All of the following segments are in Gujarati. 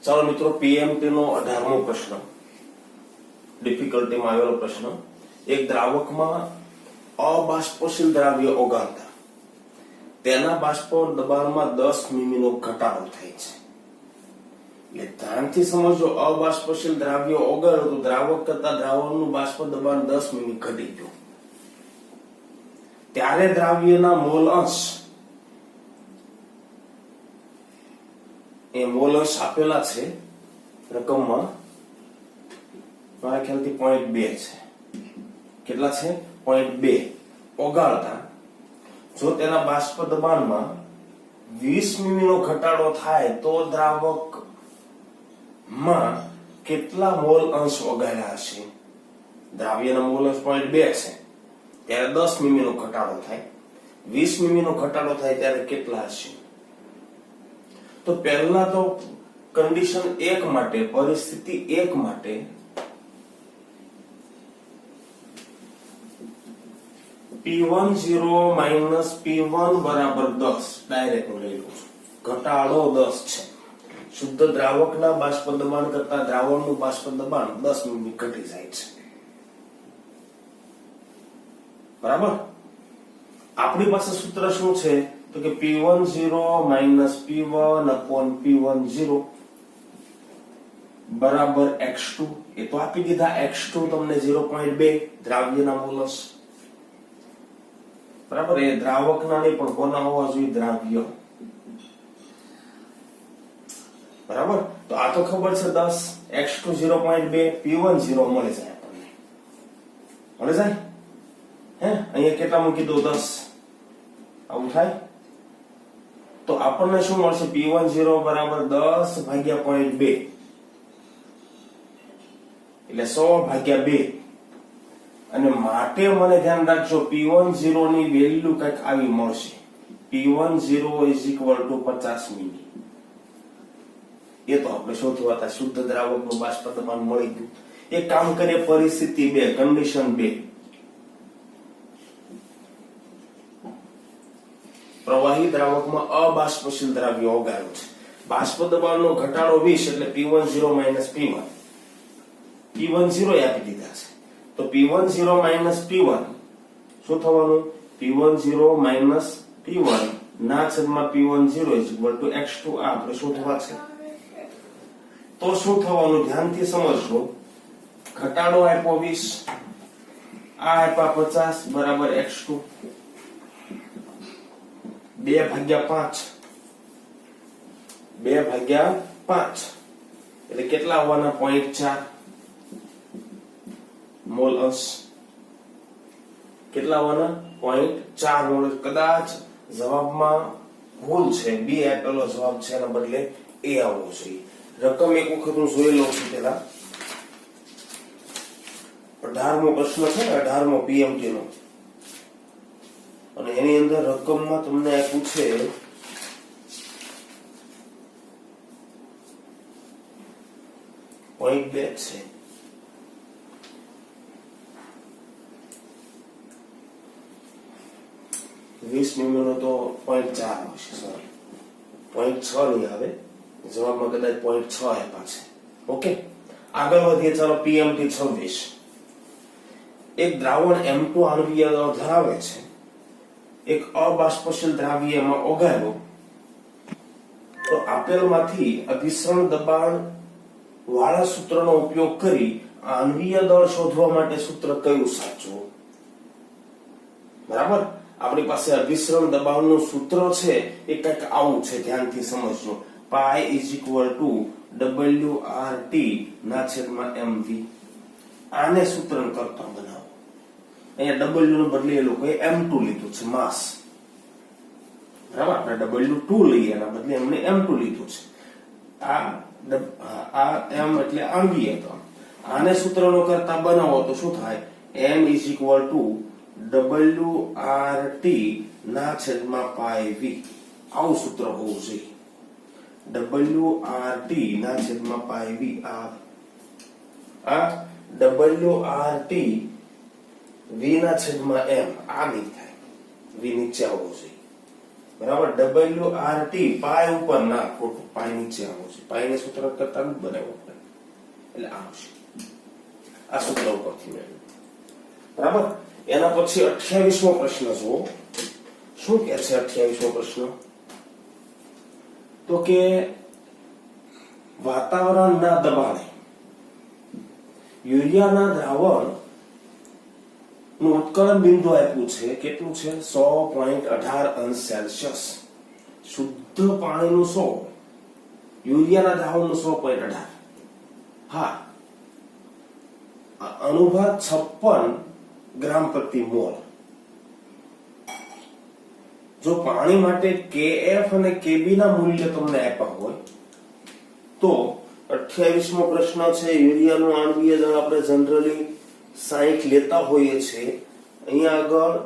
ચાલો મિત્રો, પીએમટી નો 18મો પ્રશ્ન, ડિફિકલ્ટીમાં આવેલો પ્રશ્ન. એક દ્રાવકમાં અબાષ્પશીલ દ્રાવ્ય ઓગાળતા તેના બાષ્પ દબાણમાં 10 મીમી નો ઘટાડો થાય છે. એટલે ધ્યાનથી સમજો, અબાષ્પશીલ દ્રાવ્ય ઓગાળો તો દ્રાવક કરતા દ્રાવણનું બાષ્પ દબાણ 10 મીમી ઘટી ગયું. ત્યારે દ્રાવ્યના મોલ અંશ, એ મોલ અંશ આપેલા છે રકમમાં, મારા ખ્યાલથી 0.2 છે. કેટલા છે? 0.2. ઓગાળતા જો તેના બાષ્પ દબાણમાં 20 મીમી નો ઘટાડો થાય તો દ્રાવકમાં કેટલા મોલ અંશ ઓગાળ્યા હશે? દ્રાવ્યના મોલ અંશ 0.2 છે, ત્યારે 10 મીમી નો ઘટાડો થાય, 20 મીમી નો ઘટાડો થાય ત્યારે કેટલા હશે? તો પહેલા તો કન્ડિશન 1 માટે, પરિસ્થિતિ 1 માટે P10 માઇનસ P1 બરાબર 10 ડાયરેક્ટ લઈ લઉં છું. ઘટાડો 10 છે. શુદ્ધ દ્રાવકના બાષ્પ દબાણ કરતા દ્રાવણનું બાષ્પ દબાણ 10 મીમી ઘટી જાય છે. બરાબર. આપણી પાસે સૂત્ર શું છે? તો કે P10 minus P1 upon P10 બરાબર x2. એ તો આપી દીધા. x2 તમને 0.2 દ્રાવ્યના મોલ અંશ. બરાબર. એ દ્રાવકના નહીં પણ કોના હોવા જોઈએ? દ્રાવ્ય. બરાબર. તો આ તો ખબર છે 10, x2 0.2, P1 0 મળે જાય આપણને. મળે જાય? અહીંયા કેટલા મૂકી દો? 10. આવું થાય તો આપણને શું મળશે? P10 બરાબર 10 ભાગ્યા 0.2 એટલે 100 ભાગ્યા 2. અને માટે મને ધ્યાન રાખજો, P10 ની વેલ્યુ કંઈક આવી મળશે. P10 50 મીમી. એ તો આપણે શોધવા હતા. શુદ્ધ દ્રાવકનું બાષ્પ દબાણ મળી ગયું. એક કામ કરીએ, પરિસ્થિતિ 2, કન્ડિશન 2. પ્રવાહી દ્રાવકમાં અબાષ્પશીલ દ્રાવ્ય ઓગાળ્યું છે. બાષ્પ દબાણનો ઘટાડો 20 એટલે P10 માઇનસ P1. P10 આપી દીધા છે. તો P10 માઇનસ P1 શું થવાનું? P10 માઇનસ P1 ના છેદમાં P10 x2. આ આપણે શોધવા છે. તો શું થવાનું? ધ્યાનથી સમજજો. ઘટાડો આપ્યો 20, આ આપ્યા 50 બરાબર x2. 2/5 એટલે કેટલા આવવાના? 0.4 મોલ અંશ. કેટલા આવવાના? 0.4 મોલ. કદાચ જવાબમાં ભૂલ છે, બી આપેલો જવાબ છે, એના બદલે એ આવવો જોઈએ. રકમ એક વખત હું જોઈ લઉં છું. પેલા 18મો પ્રશ્ન છે ને, 18મો પીએમટી નો, અને એની અંદર રકમમાં તમને આપ્યું છે 0.2 છે. વીસ મીમી નો તો 0.4 હશે. સોરી, 0.6 નહીં આવે જવાબમાં, કદાચ 0.6 આપ્યા છે. ઓકે, આગળ વધીએ. ચાલો, પીએમટી 26. એક દ્રાવણ M2 આણ્વીય દળ ધરાવે છે. એક અબાષ્પશીલ દ્રાવ્યમાં ઓગાળો તો આપેલમાંથી અભિસરણ દબાણ વાળા સૂત્રનો ઉપયોગ કરી આણ્વીય દળ શોધવા માટે સૂત્ર કયું સાચું? બરાબર. આપણી પાસે અભિસરણ દબાણનું સૂત્ર છે, એ કંઈક આવું છે. ધ્યાનથી સમજજો. પાઈ WRT ના છેદમાં MV. આને સૂત્ર કરતા બનાવો. અહીંયા W નો બદલે એ લોકોએ M2 લીધું છે, માસ. બરાબર. આપણે W2 લઈએ, એના બદલે એમણે M2 લીધું છે. આ M એટલે આણ્વીય દળ. આને સૂત્રનો કરતા બનાવો તો શું થાય? M WRT ના છેદમાં પાઈ V. આવું સૂત્ર હોવું જોઈએ. WRT ના છેદમાં પાઈ V. આ WRT V ના છેદમાં M. આ નહીં થાય. V નીચે આવવો જોઈએ. બરાબર WRT પાય ઉપર ના ખોટું પાય નીચે આવશે પાયને સૂત્ર કરતા ન બનાવ્યો આપણે એટલે આવશે આ સૂત્ર ઉપરથી મેળવ્યું બરાબર એના પછી 28મો પ્રશ્ન જુઓ શું કહે છે 28મો પ્રશ્ન તો કે વાતાવરણના દબાણે યુરિયાના દ્રાવણ નું ઉત્કલન બિંદુ આપ્યું છે કેટલું છે 100.18 અંશ સેલ્સિયસ શુદ્ધ પાણીનું 100 યુરિયાના દ્રાવણનું 100.18 હા અનુભાગ 56 ગ્રામ પ્રતિ મોલ જો પાણી માટે KF અને KB ના મૂલ્ય તમને આપ્યા હોય તો 28મો પ્રશ્ન છે યુરિયાનું આણ્વીય દળ આપણે જનરલી 60 લેતા હોઈએ છીએ અહીંયા આગળ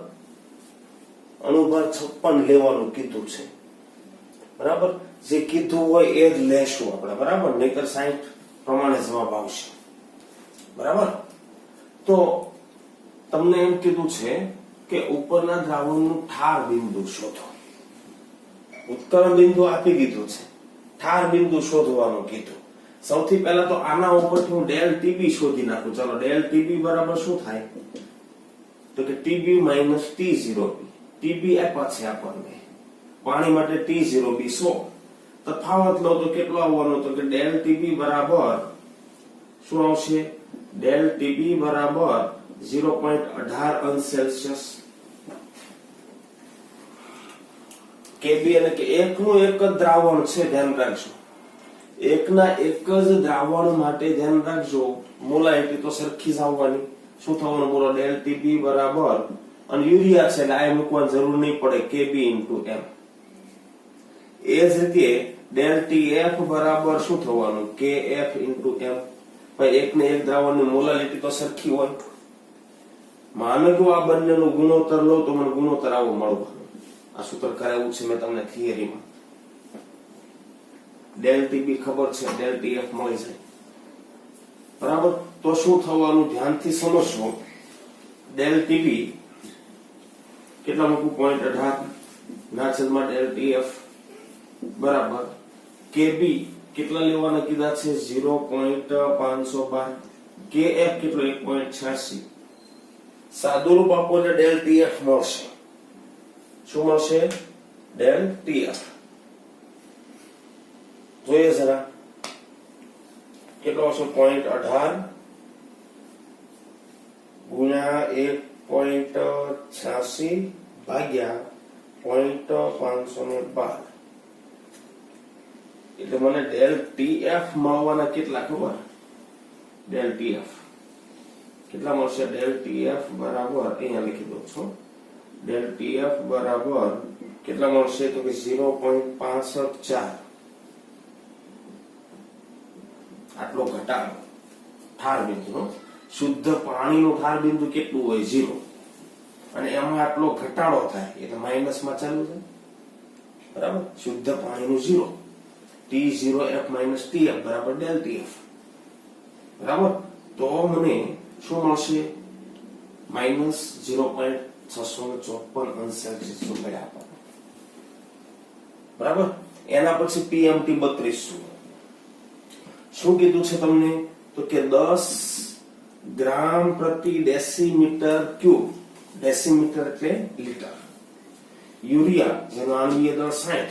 અણુભાર 56 લેવાનું કીધું છે બરાબર જે કીધું હોય એ જ લેશું આપણે બરાબર નહીતર 60 પ્રમાણે જવાબ આવશે બરાબર તો તમને એમ કીધું છે કે ઉપરના દ્રાવણનું ઠાર બિંદુ શોધો ઉત્કલન બિંદુ આપી દીધું છે ઠાર બિંદુ શોધવાનું કીધું સૌથી પહેલા તો આના ઉપરથી હું ડેલ ટીબી શોધી નાખું ચલો ડેલ ટીબી બરાબર શું થાય તો કે ટીબી માઈનસ T0B ટીબી આપ્યા છે આપણને પાણી માટે T0B 100 તફાવત લો તો કેટલો આવવાનો તો કે ડેલ ટીબી બરાબર શું આવશે ડેલ ટીબી બરાબર 0.18 અંશ સેલ્સિયસ કેબી અને કે એકનું એક જ દ્રાવણ છે ધ્યાન રાખજો એકના એક જ દ્રાવણ માટે ધ્યાન રાખજો મોલારિટી તો સરખી જ આવવાની શું થવાનું બોલો ડેલ ટીબી બરાબર અને યુરિયા છે એટલે આ મૂકવાની જરૂર નહીં પડે કેબી ઇન્ટુ એમ એ જ રીતે ડેલ ટીએફ બરાબર શું થવાનું કેએફ ઇન્ટુ એમ ભાઈ એકને એક દ્રાવણની મોલારિટી તો સરખી હોય માનો કે આ બંનેનું ગુણોત્તર લો તો મને ગુણોત્તર આવો મળવાનો આ સૂત્ર કરાવ્યું છે મેં તમને થિયરીમાં ડેલ ટીબી ખબર છે ડેલ ટીએફ મળી જાય બરાબર તો શું થવાનું ધ્યાનથી સમજશો ડેલ ટીબી કેટલા મૂકું 0.18 ના છેદમાં ડેલ ટીએફ બરાબર કેબી કેટલા લેવાના કીધા છે 0.512 કેએફ કેટલો 1.86 સાદુરૂપ આપો એટલે ડેલ ટીએફ મળશે શું મળશે ડેલ ટીએફ જોઈએ જરા કેટલો હશે 0.18 ગુણ્યા 1.86 ભાગ્યા 0.512 એટલે મને ડેલ ટીએફ મળવાના કેટલા ખબર ડેલ ટીએફ કેટલા મળશે ડેલ ટીએફ બરાબર અહીંયા લખી દઉં છું ડેલ ટીએફ બરાબર કેટલા મળશે તો કે 0.554 આટલો ઘટાડો ઠાર બિંદુનો શુદ્ધ પાણીનું ઠાર બિંદુ કેટલું હોય 0 અને એમાં આટલો ઘટાડો થાય એટલે માઈનસમાં ચાલુ થાય બરાબર શુદ્ધ પાણીનું 0 T0F માઈનસ TF બરાબર ડેલ TF બરાબર તો મને શું મળશે માઈનસ 0.654 અંશ સેલ્સિયસ મળ્યા બરાબર એના પછી PMT 32 શું કીધું છે તમને તો કે 10 ગ્રામ પ્રતિ ડેસીમીટર ક્યુબ ડેસીમીટર એટલે લીટર યુરિયા જેનો આણ્વીય દળ 60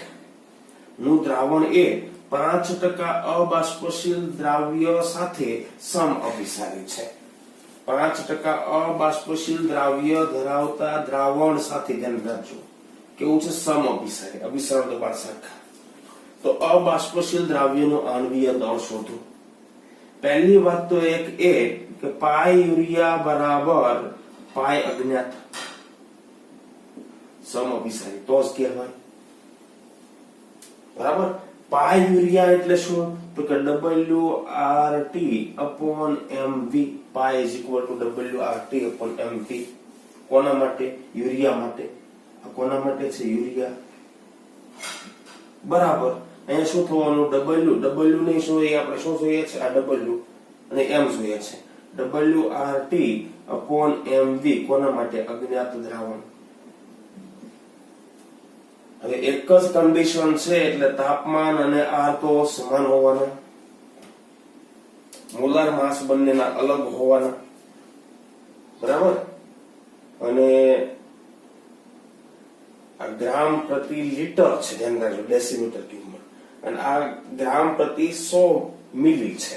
નું દ્રાવણ એ 5% અબાષ્પશીલ દ્રાવ્ય સાથે સમઅભિસારી છે 5% અબાષ્પશીલ દ્રાવ્ય ધરાવતા દ્રાવણ સાથે ધ્યાન રાખજો કેવું છે સમઅભિસારી અભિસરણ દબાણ સરખા તો અબાષ્પશીલ દ્રાવ્યનું આણ્વીય દળ શોધો પહેલી વાત તો એક એ કે પાય યુરિયા બરાબર પાય અજ્ઞાત સમઅભિસારી તો જ કહેવાય બરાબર પાય યુરિયા એટલે શું તો કે WRT upon mv pi is equal to WRT upon mv કોના માટે યુરિયા માટે આ કોના માટે છે યુરિયા બરાબર અહીંયા શું થવાનું W નહીં શું એ આપણે શું જોઈએ છે આ W અને m જોઈએ છે WRT upon mv કોના માટે અજ્ઞાત દ્રાવણ હવે એક જ કન્ડિશન છે એટલે તાપમાન અને આર તો સમાન હોવાના, મોલાર માસ બંનેના અલગ હોવાના, બરાબર. અને આ ગ્રામ પ્રતિ લીટર છે, ધ્યાન રાખજો, ડેસીમીટર ક્યુબમાં, અને આ ગ્રામ પ્રતિ 100 મિલી છે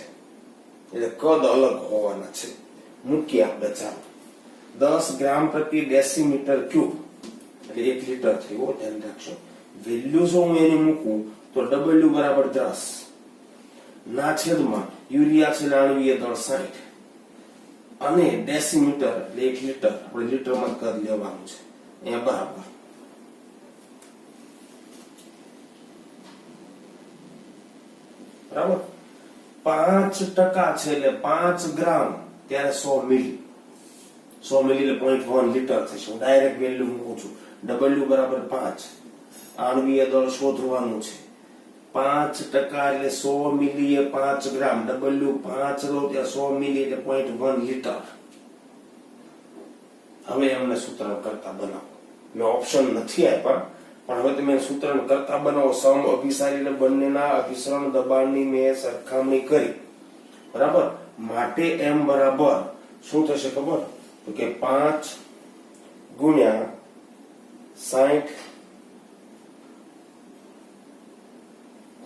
એટલે કદ અલગ હોવાના છે. મૂકીએ આપણે, ચાલો 10 ગ્રામ પ્રતિ ડેસીમીટર ક્યુબ એટલે 1 લીટર થયું, ધ્યાન રાખજો. વેલ્યુ જો હું એની મૂકું તો W બરાબર 10 ના છેદમાં યુરિયા છે આણવીય દળ 60 અને ડેસીમીટર એટલે 1 લીટર, આપણે લીટરમાં કદ લેવાનું છે અહીંયા, બરાબર. બરાબર 5% છે એટલે 5 ગ્રામ ત્યારે 100 મિલી, 100 મિલી એટલે 0.1 લીટર થશે. હું ડાયરેક્ટ વેલ્યુ મૂકું છું, W બરાબર 5, આણવીય દળ શોધવાનું છે. 5% એટલે 100 મિલી એ 5 ગ્રામ, W 5 લો ત્યાં 100 મિલી એટલે 0.1 લીટર. હવે એમને સૂત્ર કરતા બનાવો, મેં ઓપ્શન નથી આપ્યા પણ હવે તમે સૂત્ર કરતા બનાવો. સમ અભિસારી બંનેના અભિસરણ દબાણની મેં સરખામણી કરી, બરાબર. માટે M બરાબર શું થશે ખબર? તો કે 5 ગુણ્યા 60,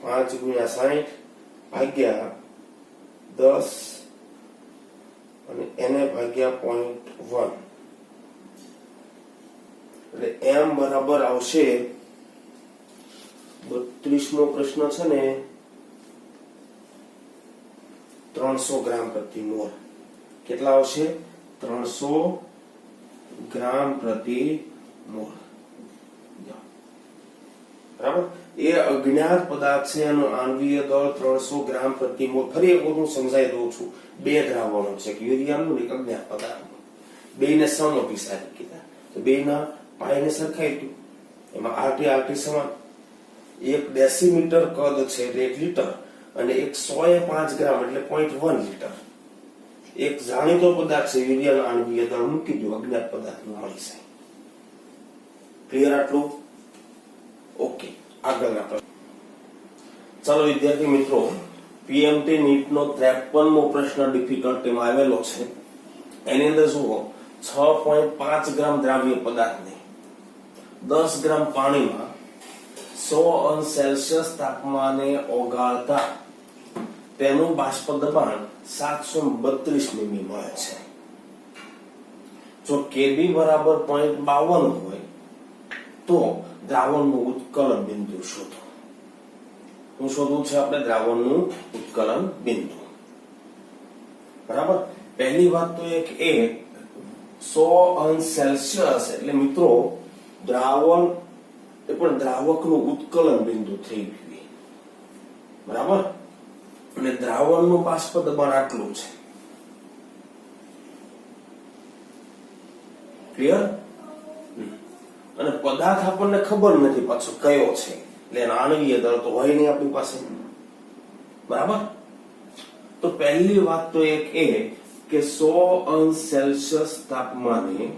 5 ગુણ્યા 60 ભાગ્યા 10 અને એને ભાગ્યા 0.1 એટલે M બરાબર આવશે 32મો પ્રશ્ન છે ને 300 ગ્રામ પ્રતિ મોલ. કેટલા આવશે? 300 ગ્રામ પ્રતિ મોલ. બરાબર. એ અજ્ઞાત પદાર્થ છે, એનું આણવીય દળ 300 ગ્રામ પ્રતિ મોલ. ફરી એક વખત હું સમજાવી દઉં છું, બે દ્રાવણો છે, યુરિયાનું એક અજ્ઞાત પદાર્થનું, બેને સમઅભિસારી કીધા તો બેના પાઈને સરખાઈ ગયું, એમાં RT સમાન. 1 ડેસીમીટર કદ છે એટલે 1 લીટર અને 105 ગ્રામ એટલે 0.1 લીટર. એક જાણીતો પદાર્થ છે યુરિયાનો આણવીય દળ મૂકી દો, અજ્ઞાત પદાર્થનું મળી જાય. ક્લિયર આટલું? ઓકે, આગળના પ્રશ્ન. ચાલો વિદ્યાર્થી મિત્રો, PMT નીટ નો 53મો પ્રશ્ન ડિફિકલ્ટીમાં આવેલો છે. એની અંદર જુઓ, 6.5 ગ્રામ દ્રાવ્ય પદાર્થને 10 ગ્રામ પાણીમાં 100 અંશ સેલ્સિયસ તાપમાને ઓગાળતા તેનું બાષ્પ દબાણ 732 મીમી મળે છે. જો KB બરાબર 0.52 હોય તો દ્રાવણનું ઉત્કલન બિંદુ શોધો. શું શોધવું છે આપણે? દ્રાવણનું ઉત્કલન બિંદુ. બરાબર. પહેલી વાત તો એક એ 100 અંશ સેલ્સિયસ એટલે મિત્રો દ્રાવણ એ પણ દ્રાવકનું ઉત્કલન બિંદુ થઈ ગયું, બરાબર. અને દ્રાવણનું બાષ્પ દબાણ આટલું છે. ક્લિયર? અને પદાર્થ આપણને ખબર નથી પાછો કયો છે, એટલે એનો આણવીય દળ તો હોય નહીં આપણી પાસે, બરાબર. તો પહેલી વાત તો એક એ કે 100 અંશ સેલ્સિયસ તાપમાને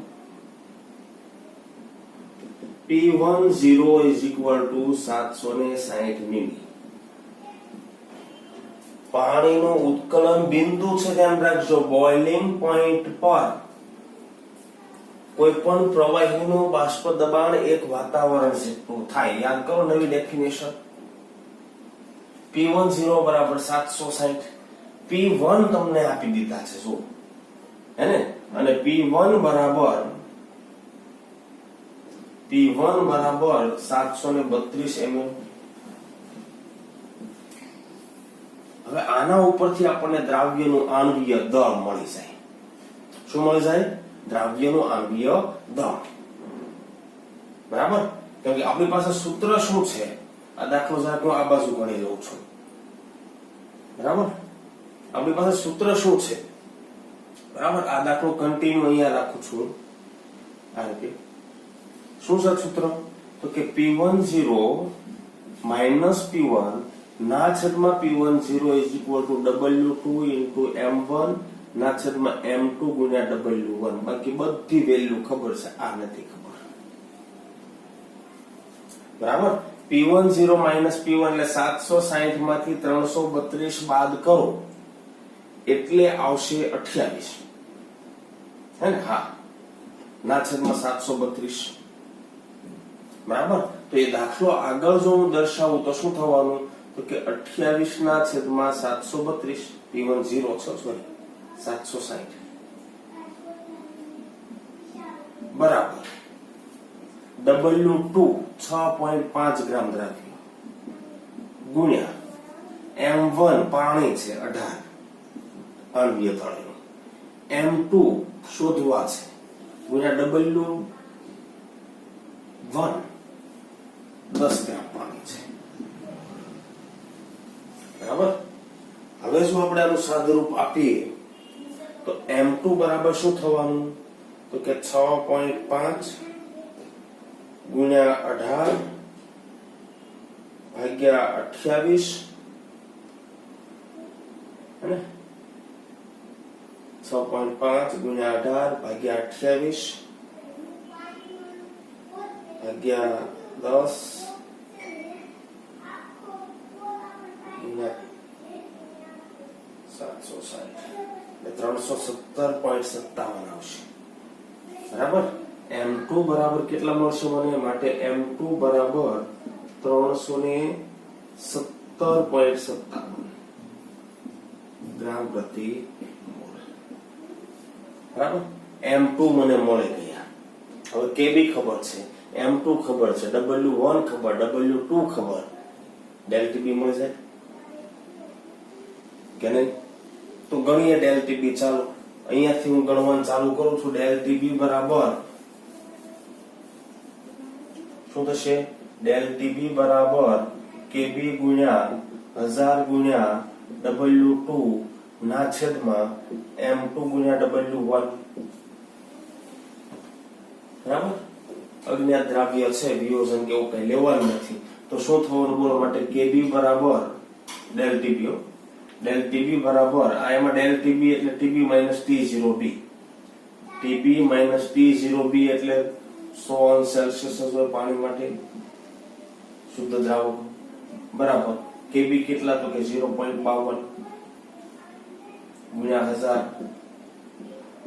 P10 is equal to 760 મિલી. પાણીનું ઉત્કલન બિંદુ છે, ધ્યાન રાખજો. બોઇલિંગ પોઈન્ટ પર કોઈ પણ પ્રવાહીનું બાષ્પ દબાણ એક વાતાવરણ જેટલું થાય. યાદ કરો નવી ડેફિનેશન. P10 બરાબર 760. P1 તમને આપી દીધા છે, જો હે ને, અને P1 બરાબર 732 ml. હવે આના ઉપરથી આપણને દ્રાવ્યનું આણવીય દળ મળી જાય. શું મળી જાય? દ્રાવ્યનું આણવીય દળ. બરાબર. કેમ કે આપણી પાસે સૂત્ર શું છે? આ દાખલો જરાક હું આ બાજુ ગણી લઉં છું, બરાબર. આપણી પાસે સૂત્ર શું છે? બરાબર. આ દાખલો કન્ટિન્યુ અહીંયા રાખું છું આ રીતે. શું છે સૂત્ર? તો કે P10 P1 ના છેદમાં P10 is equal to W2 into M1 ના છેદમાં M2 ગુણ્યા W1. બાકી બધી વેલ્યુ ખબર છે, આ નથી ખબર. બરાબર. P10 માઇનસ P1 એટલે 760 માંથી 332 બાદ કરો એટલે આવશે 28, હે ને? હા, ના છેદમાં 732. બરાબર. તો એ દાખલો આગળ જો હું દર્શાવું તો શું થવાનું? તો કે 28 ના છેદમાં 732, P1 0 છે, સોરી 760 બરાબર. W2 6.5 ગ્રામ દ્રાવ્ય ગુણ્યા M1 પાણી છે 18 અણ્વીય તળેલું, M2 શોધવા છે ગુણ્યા W1 10 ગ્રામ પાણી છે. બરાબર. હવે જો આપણે આનું સાદુરૂપ આપીએ તો M2 બરાબર શું થવાનું? તો કે 6.5 ગુણ્યા 18 ભાગ્યા 28, અને 6.5 ગુણ્યા 18 ભાગ્યા 28 ભાગ્યા 10 ગુણ્યા 760 એટલે 317.57 આવશે. બરાબર. M2 બરાબર કેટલા મળશે મને? માટે M2 બરાબર 317.57 ગ્રામ પ્રતિ મોલ. બરાબર. M2 મને મળી ગયા. હવે Kb ખબર છે, M2 ખબર છે, W1 ખબર, W2 ખબર, del Tb મળી જાય કે નહીં? તો ગણીએ del Tb. ચાલો અહીંયાથી હું ગણવાનું ચાલુ કરું છું. del Tb બરાબર શું થશે? del Tb બરાબર Kb ગુણ્યા 1000 ગુણ્યા W2 ના છેદમાં M2 ગુણ્યા W1. બરાબર. અજ્ઞાત દ્રાવ્ય છે, વિયોજન કે એવું કઈ લેવાનું નથી. તો શું થવાનું બોલો? માટે Kb બરાબર del Tb, del Tb બરાબર આ એમાં del Tb એટલે Tb minus T0b, Tb minus T0b એટલે 100 સેલ્સિયસ હોય પાણી માટે શુદ્ધ દ્રાવક. બરાબર. Kb કેટલા? તો કે 0.52 ગુણ્યા 1000.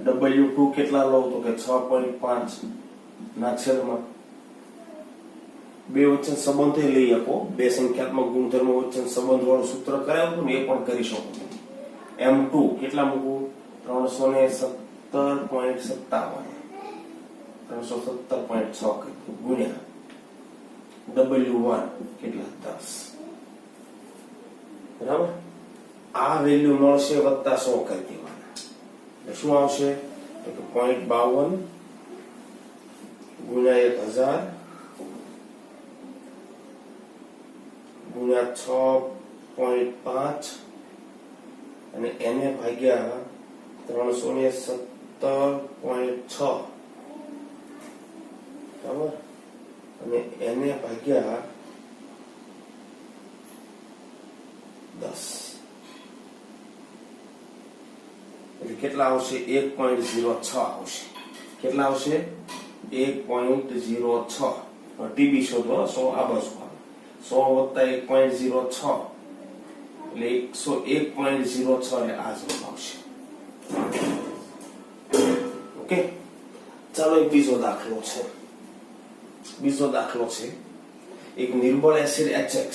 W2 કેટલા લો? તો કે 6.5 ના છેદમાં બે વચ્ચે સંબંધ લઈ આપો, બે સંખ્યાત્મક ગુણધર્મો વચ્ચે સંબંધ વાળું સૂત્ર કરાવ્યું ને એ પણ કરી શકો. M2 કેટલા મૂકવું? 317.57 317.6 ગુણ્યા W1 કેટલા? 10. બરાબર. આ વેલ્યુ મળશે વત્તા 100 કરી દેવાના એટલે શું આવશે? તો કે 0.52 ગુણ્યા 1000 ગુણ્યા 6.5 અને એને ભાગ્યા 317.6 બરાબર, અને એને ભાગ્યા 10 એટલે કેટલા આવશે? 1.06 આવશે. કેટલા આવશે? 1.06. ટીબી શોધો. 100 આ બાજુ 100 વત્તા 1.06 એટલે 101.06 એટલે આ જવાબ આવશે. ઓકે. ચાલો એક બીજો દાખલો છે. એક નિર્બળ એસિડ HX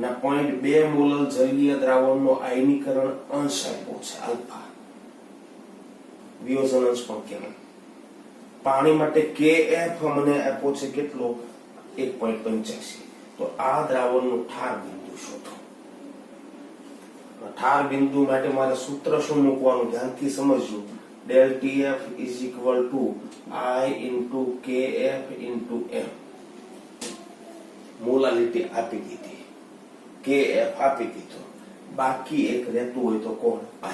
ના 0.2 મોલર જલીય દ્રાવણનો આયનીકરણ અંશ આપ્યો છે આલ્ફા, વિયોજન અંશ પણ કહેવાય. પાણી માટે KF મને આપ્યો છે કેટલો? 1.85. તો આ દ્રાવણનું ઠાર બિંદુ શોધો. ઠાર બિંદુ માટે મારે સૂત્ર શું મૂકવાનું? ધ્યાનથી સમજજો. del TF is equal to I into KF into M. Molality આપી દીધી, KF આપી દીધો, બાકી એક રહેતું હોય તો કોણ? I.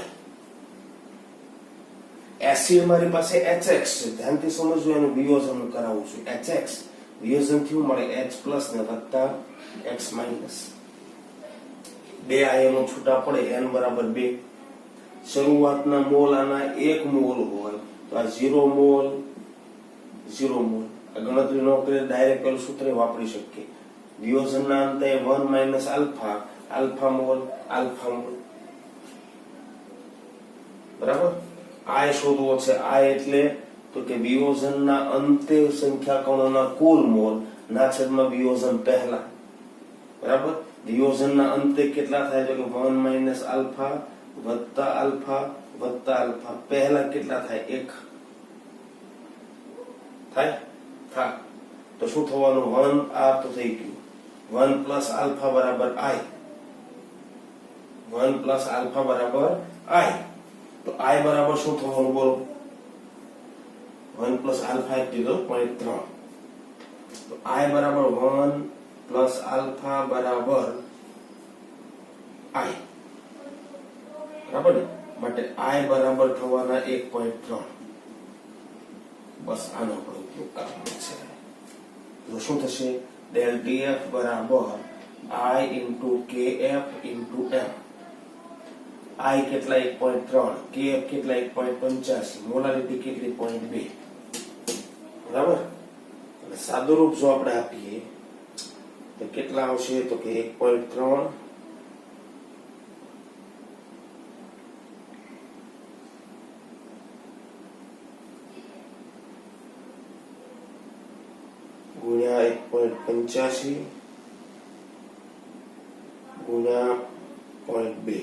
એસિડ મારી પાસે HX છે, ધ્યાનથી સમજજો. એનું વિયોજન કરાવું છું. HX વિયોજન થયું મળે H પ્લસ ને વત્તા X માઇનસ. બે આયનો છૂટા પડે, n બરાબર 2. શરૂઆતના મોલ આના 1 મોલ હોય તો આ 0 મોલ 0 મોલ. ગણતરી ન કરે ડાયરેક્ટ પેલું સૂત્ર વાપરી શકીએ. વિયોજનના અંતે 1 minus alpha, alpha mall, alpha mall. બરાબર. આય શોધવો છે. આય એટલે તો કે વિયોજનના અંતે સંખ્યા કણોના કુલ મોલ ના છેદમાં વિયોજન પહેલા. બરાબર. વિયોજનના અંતે કેટલા થાય તો કે 1 માઇનસ આલ્ફા વત્તા આલ્ફા વત્તા આલ્ફા. પહેલા કેટલા થાય? 1 થાય. તો શું થવાનું? 1 આ તો થઈ ગયું. 1 પ્લસ આલ્ફા બરાબર આઈ. 1 પ્લસ આલ્ફા બરાબર આઈ. તો આઈ બરાબર શું થવાનું બોલો? 1 પ્લસ આલ્ફા એક દીધો 0.3. તો આઈ બરાબર 1 પ્લસ આલ્ફા બરાબર આઈ. બરાબર ને? માટે આઈ બરાબર થવાના 1.3. બસ આનો આપણો ઉપયોગ કરવાનો છે. તો શું થશે? del TF બરાબર I into KF into M. I કેટલા? 1.3. KF કેટલા? 1.85. મોલારિટી કેટલી? 0.2. બરાબર. એટલે સાદું રૂપ જો આપણે આપીએ તો કેટલા આવશે? તો કે 1.3 ગુણ્યા 1.85 ગુણ્યા 0.2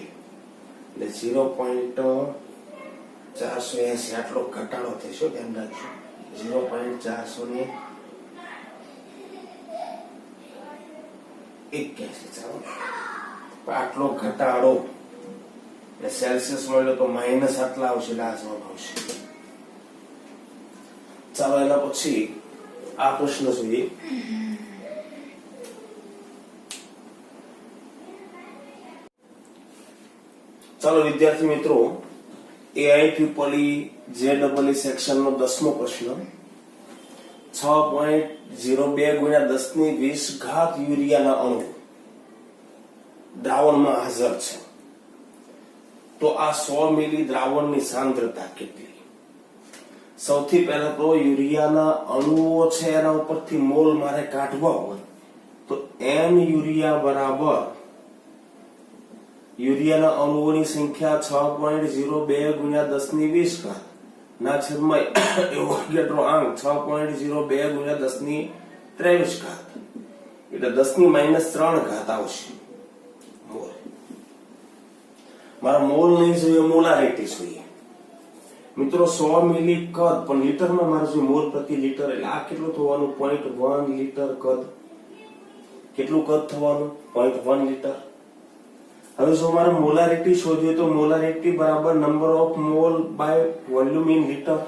એટલે 0.480 આટલો ઘટાડો થશે. ધ્યાન રાખજો. 0.481. ચાલો આટલો ઘટાડો એટલે સેલ્સિયસ મળ્યો તો માઇનસ આટલા આવશે એટલે આ જવાબ આવશે. ચાલો એના પછી આ પ્રશ્ન જોઈએ. ચાલો વિદ્યાર્થી મિત્રો, AIEEE સેક્શન નો 10મો પ્રશ્ન. 6.02 ગુણ્યા 10⁻20 યુરિયાના અણુ દ્રાવણમાં હાજર છે. તો આ 100 મિલી દ્રાવણની સાંદ્રતા કેટલી? સૌથી પહેલા તો યુરિયાના અણુઓ છે એના ઉપરથી મોલ મારે કાઢવા હોય તો n યુરિયા બરાબર યુરિયાના અણુઓની સંખ્યા 6.02 ગુણ્યા 10⁻20 ના છેદમાં એવોગાડ્રો આંક 6.02 ગુણ્યા 10⁻23 એટલે 10⁻³ આવશે મોલ. મારા મોલ નહીં જોઈએ, મોલારિટી જોઈએ. મિત્રો 100 મિલી કદ પણ લીટરમાં મારે જોઈએ મોલ પ્રતિ લીટર. એટલે આ કેટલું થવાનું? 0.1 લીટર કદ. કેટલું કદ થવાનું? 0.1 લીટર. હવે જો મારે મોલારિટી શોધવી તો મોલારિટી બરાબર number of mole by volume in litre.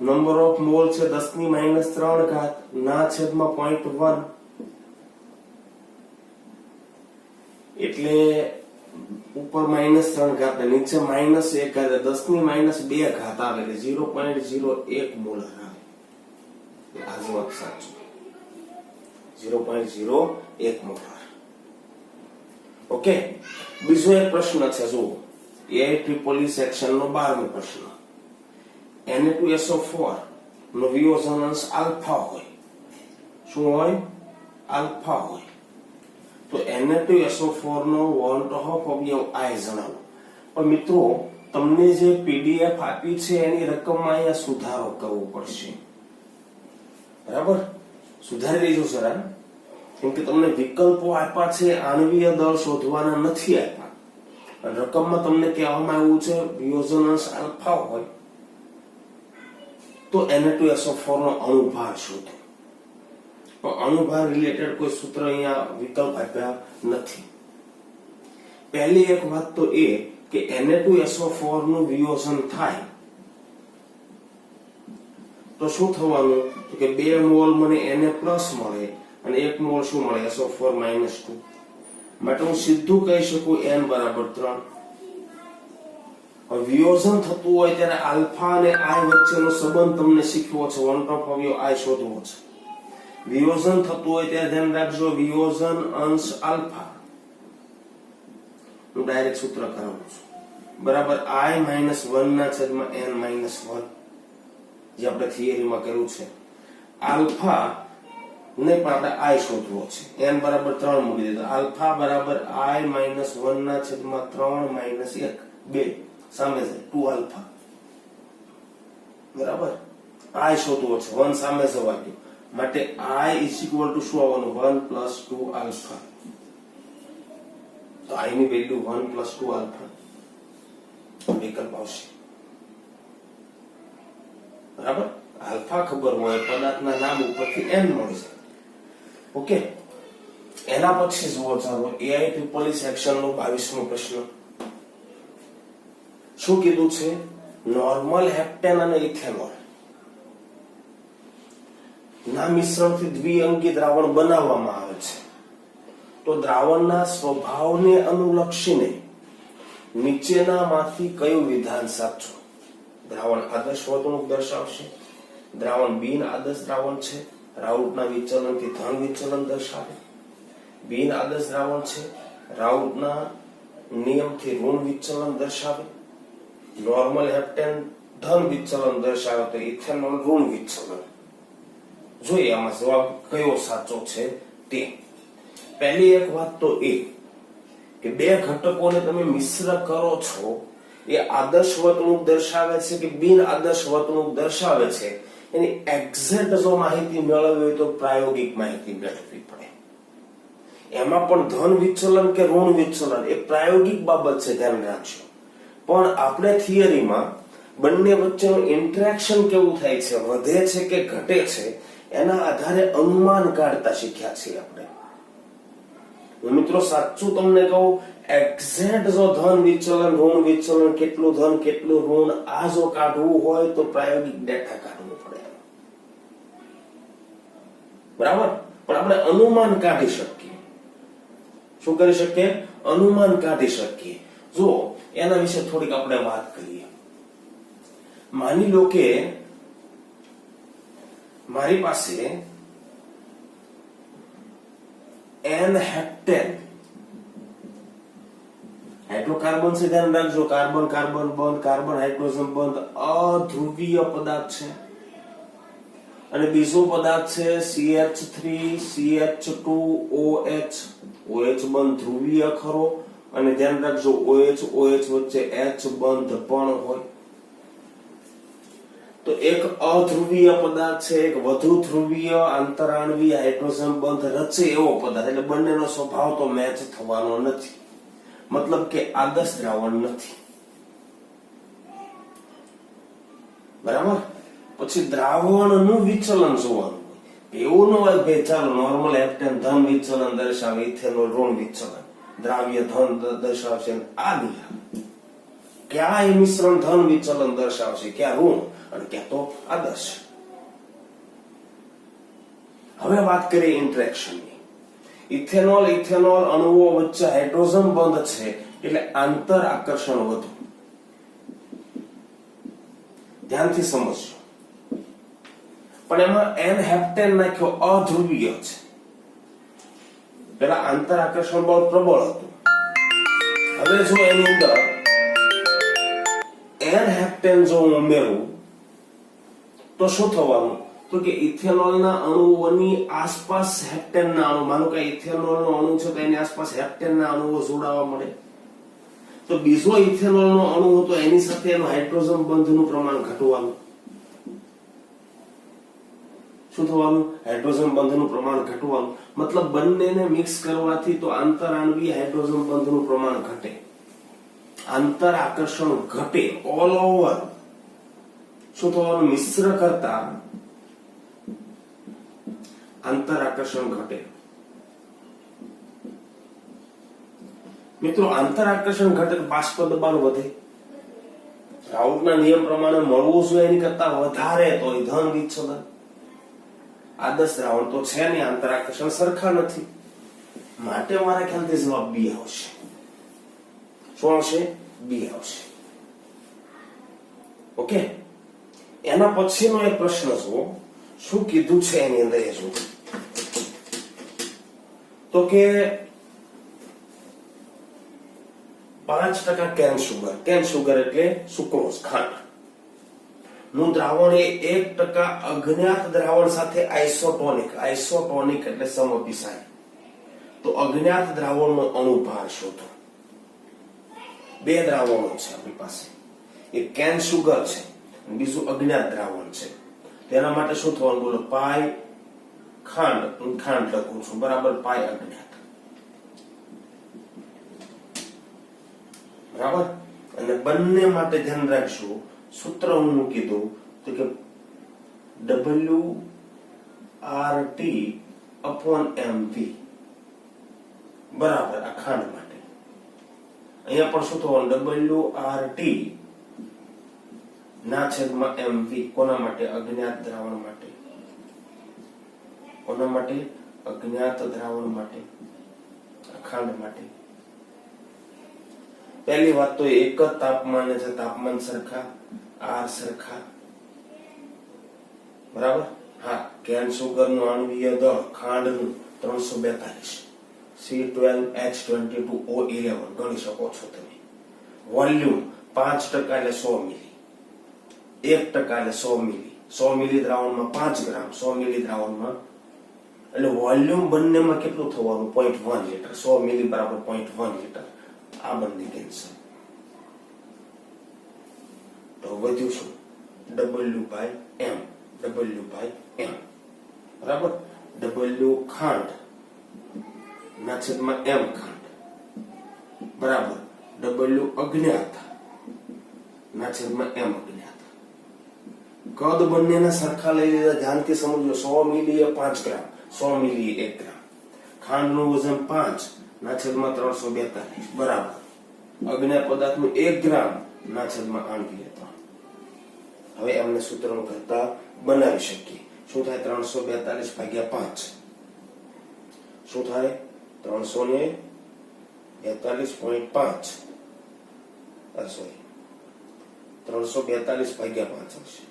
Number of mole છે 10⁻³ ના છેદમાં 0.1 એટલે ઉપર -3 નીચે -1 10⁻²આવે એટલે 0.01 મોલર આવે. આ જવાબ સાચો. 0.01 મોલર. ઓકે. બીજો એક પ્રશ્ન છે જુઓ. AIEEE સેક્શન નો 12મો પ્રશ્ન. Na2SO4 નો વિયોજન અંશ આલ્ફા હોય. શું હોય? આલ્ફા હોય. તો Na2SO4 નો વોન્ટ ઓફ અવયવ I જણાવો. પણ મિત્રો તમને જે PDF આપી છે એની રકમમાં અહીંયા સુધારો કરવો પડશે. બરાબર? સુધારી લેજો સર. કેમ કે તમને વિકલ્પો આપ્યા છે, આણ્વીય દળ શોધવાના નથી આપ્યા. રકમમાં તમને કહેવામાં આવ્યું છે વિયોજન અંશ આલ્ફા હોય તો Na2SO4 નો અણુભાર શોધો. પણ અણુભાર રિલેટેડ કોઈ સૂત્ર અહીંયા વિકલ્પ આપ્યા નથી. પહેલી એક વાત તો એ કે Na2SO4 નું વિયોજન થાય તો શું થવાનું? તો કે 2 મોલ મને Na પ્લસ મળે અને 1 મોલ શું મળે? SO4 -2. માટે હું સીધું કહી શકું n બરાબર 3. વિયોજન થતું હોય ત્યારે આલ્ફા અને I વચ્ચેનો સંબંધ તમને શીખવો છે. વોન્ટ ઓફ અવયવ I શોધવો છે. વિયોજન થતું હોય ત્યારે ધ્યાન રાખજો વિયોજન અંશ આલ્ફા. હું ડાયરેક્ટ સૂત્ર કરાવું છું. બરાબર I -1 ના છેદમાં n -1 જે આપણે થિયરીમાં કર્યું છે. આલ્ફા નહીં પણ આપણે આઈ શોધવો છે. n બરાબર 3 મૂકી દીધો. આલ્ફા બરાબર i માઇનસ 1 ના છેદમાં 3 માઇનસ 1 2 સામે છે 2 આલ્ફા બરાબર. i શોધવો છે, 1 સામે જવા દો માટે i ઇઝ ઇક્વલ ટુ શું આવવાનું 1 પ્લસ 2 આલ્ફા. તો i ની વેલ્યુ 1 પ્લસ 2 આલ્ફા વિકલ્પ આવશે બરાબર. આલ્ફા ખબર હોય પદાર્થના નામ ઉપરથી n મળી જાય. ઓકે, એના પછી જુઓ ચાલો AIEEE સેક્શન નો 22મો પ્રશ્ન. શું કીધું છે? નોર્મલ હેપ્ટેન અને ઇથેનોલ ના મિશ્રણથી દ્વિઅંગી દ્રાવણ બનાવવામાં આવે છે. તો દ્રાવણના સ્વભાવને અનુલક્ષીને નીચેનામાંથી કયું વિધાન સાચું? દ્રાવણ આદર્શ વર્તણૂક દર્શાવશે, દ્રાવણ બિન આદર્શ દ્રાવણ છે, રાઉટના વિચલનથી ધન વિચલન દર્શાવે, બિન આદર્શ દ્રાવણ છે, રાઉટના નિયમથી ઋણ વિચલન દર્શાવે, નોર્મલ હેપ્ટેન ધન વિચલન દર્શાવે તો ઇથેનોલ ઋણ વિચલન. જોઈએ આમાં જવાબ કયો સાચો છે તે. પહેલી એક વાત તો એ કે બે ઘટકોને તમે મિશ્ર કરો છો એ આદર્શ વર્તણૂક દર્શાવે છે કે બિન આદર્શ વર્તણૂક દર્શાવે છે, એની એક્ઝેક્ટ જો માહિતી મેળવવી હોય તો પ્રાયોગિક માહિતી મેળવવી પડે. એમાં પણ ધન વિચલન કે ઋણ વિચલન એ પ્રાયોગિક બાબત છે, ધ્યાન રાખજો. પણ આપણે થિયરીમાં બંને વચ્ચેનું ઇન્ટરેક્શન કેવું થાય છે, વધે છે કે ઘટે છે, એના આધારે અનુમાન કાઢતા શીખ્યા છીએ આપણે. હું મિત્રો સાચું તમને કહું, એક્ઝેક્ટ જો ધન વિચલન ઋણ વિચલન કેટલું ધન કેટલું ઋણ આ જો કાઢવું હોય તો પ્રાયોગિક ડેટા કાઢવું પડે બરાબર. પણ આપણે અનુમાન કાઢી શકીએ. શું કરી શકીએ? અનુમાન કાઢી શકીએ. જો એના વિશે થોડીક આપણે વાત કરીએ. માની લો કે મારી પાસે n હેપ્ટેન હાઇડ્રોકાર્બન છે, ધ્યાન રાખજો, કાર્બન કાર્બન બંધ, કાર્બન હાઇડ્રોજન બંધ અધ્રુવીય પદાર્થ છે. અને બીજો પદાર્થ છે CH3 CH2 OH. OH બંધ ધ્રુવીય ખરો, અને ધ્યાન રાખજો OH OH વચ્ચે H બંધ પણ હોય. તો એક અધ્રુવીય પદાર્થ છે, એક વધુ ધ્રુવીય આંતરાણવીય હાઇડ્રોજન બંધ રચે એવો પદાર્થ. એટલે બંનેનો સ્વભાવ તો મેચ થવાનો નથી, મતલબ કે આદર્શ દ્રાવણ નથી બરાબર. પછી દ્રાવણનું વિચલન જોવાનું. એવું ન હોય કે ચાલો નોર્મલ હેપ્ટેન ધન વિચલન દર્શાવે, ઇથેનોલ ઋણ વિચલન, દ્રાવ્ય ધન દર્શાવશે, આ નહીં. ક્યાં એ મિશ્રણ ધન વિચલન દર્શાવશે, ક્યાં ઋણ અને ક્યાં તો આદર્શ. હવે વાત કરીએ ઇન્ટરેક્શનની. ઇથેનોલ ઇથેનોલ અણુઓ વચ્ચે હાઇડ્રોજન બંધ છે એટલે આંતર આકર્ષણ વધુ. ધ્યાનથી સમજજો. પણ એમાં n હેપ્ટેન નાખ્યો, અધ્રુવીય છે. પેલા આંતર આકર્ષણ બળ પ્રબળ હતું. હવે જો એની અંદર n હેપ્ટેન જો ઉમેરું તો શું થવાનું? તો કે ઇથેનોલના અણુઓની આસપાસ હેપ્ટેનના અણુ, માનો કે ઇથેનોલનો અણુ છે તો એની આસપાસ હેપ્ટેનના અણુઓ જોડાવા મળે. તો બીજો ઇથેનોલનો અણુ હતો એની સાથે એનું હાઇડ્રોજન બંધનું પ્રમાણ ઘટવાનું. શું થવાનું? હાઇડ્રોજન બંધનું પ્રમાણ ઘટવાનું. મતલબ બંનેને મિક્સ કરવાથી તો આંતરાણવીય હાઇડ્રોજન બંધનું પ્રમાણ ઘટે, આંતર આકર્ષણ ઘટે ઓલ ઓવર. શું થવાનું? મિશ્ર કરતા આંતર આકર્ષણ ઘટે. મિત્રો આંતર આકર્ષણ ઘટે તો બાષ્પ દબાણ વધે. રાઉટના નિયમ પ્રમાણે મળવું જોઈએ એની કરતા વધારે તો ધન વિચલન. આદર્શ દ્રાવણ તો છે નહીં, આંતર આકર્ષણ સરખા નથી, માટે મારા ખ્યાલથી જવાબ બી આવશે. શું આવશે? બી આવશે. ઓકે, એના પછીનો એક પ્રશ્ન જુઓ, શું કીધું છે એની અંદર એ જુઓ. તો કે 5% કેન સુગર એટલે સુક્રોઝ, ખાંડ, નું દ્રાવણ એ 1% અજ્ઞાત દ્રાવણ સાથે આઇસોટોનિક એટલે સમઅભિસારી. તો અજ્ઞાત દ્રાવણનો અણુભાર શોધો. બે દ્રાવણો છે આપણી પાસે, એક કેન સુગર છે અને બીજું અજ્ઞાત દ્રાવણ છે. તેના માટે શું થવાનું બોલો? પાઈ ખાંડ, હું ખાંડ લખું છું, બરાબર, પાઈ અજ્ઞાત, બરાબર. અને બંને માટે ધ્યાન રાખશું, સૂત્ર હું મૂકી દઉં તો કે WRT/mv, બરાબર. આ ખાંડ માટે અહીંયા પણ શું થવાનું? WRT ના છેદમાં mv. કોના માટે? અજ્ઞાત દ્રાવણ માટે. કોના માટે? અજ્ઞાત દ્રાવણ માટે, ખાંડ માટે. પહેલી વાત તો એક જ તાપમાને છે, તાપમાન સરખા, આર સરખા, બરાબર. હા, કેન સુગર નું આણ્વીય દળ ખાંડનું 342, C12H22O11 ગણી શકો છો તમે. વોલ્યુમ 5% એટલે 100 મિલી, 1% એટલે 100 મિલી. 100 મિલી દ્રાવણમાં 5 ગ્રામ, 100 મિલી દ્રાવણમાં, એટલે વોલ્યુમ બંનેમાં કેટલું થવાનું? 0.1 લીટર. 100 મિલી બરાબર 0.1 લીટર. આ બંને કેન્સલ. તો વધ્યું શું? W/m, બરાબર. W ખાંડ ના છેદમાં m ખાંડ, બરાબર. W અજ્ઞાત ના છેદમાં m અજ્ઞાત. કદ બંનેના સરખા લઈ લીધા. ધ્યાનથી સમજો. 100 મિલી એ 5 ગ્રામ, 100 મિલી એ 1 ગ્રામ. ખાંડનું વજન 5 ના છેદમાં 342, બરાબર. અજ્ઞાત પદાર્થનું 1 ગ્રામ ના છેદમાં આણ્વીય દળ. હવે એમને સૂત્રનું કરતા બનાવી શકીએ. શું થાય? 342/5. શું થાય? 342.5, સોરી, 342/5 હશે.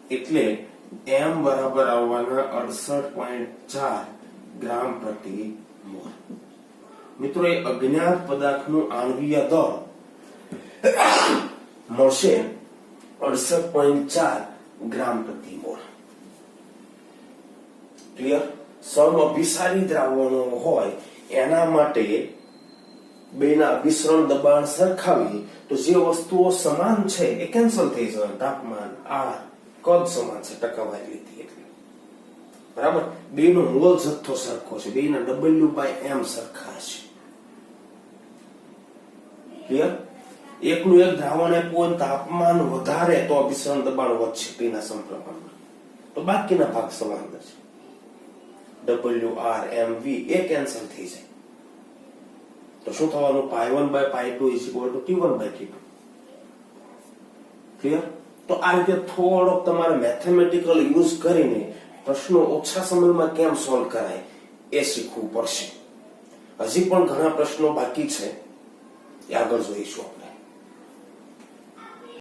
એટલે m બરાબર આવવાના 68.4 ગ્રામ પ્રતિ મોલ. મિત્રો, એ અજ્ઞાત પદાર્થનું આણ્વીય દળ મળશે 68.4 ગ્રામ પ્રતિ મોલ. ક્લિયર? સમઅભિસારી દ્રાવણો હોય એના માટે બેના અભિસરણ દબાણ સરખાવી તો જે વસ્તુઓ સમાન છે એ કેન્સલ થઈ જાય. તાપમાન, આર, કદ સમાન છે, ટકાવારી લીધી એટલે, બરાબર. બેનો મોલ જથ્થો સરખો છે, બેના W/m સરખા છે. ક્લિયર? એકનું એક દ્રાવણ આપવું, તાપમાન વધારે તો અભિસરણ દબાણ વધશે પીના સમપ્રમાણમાં, તો બાકીના ભાગ સમાન છે. WRMV એ કેન્સલ થઈ જાય. તો શું થવાનું? π1/π2 = T1/T2. ક્લિયર? તો આ રીતે થોડોક તમારે મેથેમેટિકલ યુઝ કરીને પ્રશ્નો ઓછા સમયમાં કેમ સોલ્વ કરાય એ શીખવું પડશે. હજી પણ ઘણા પ્રશ્નો બાકી છે, એ આગળ જોઈશું આપણે.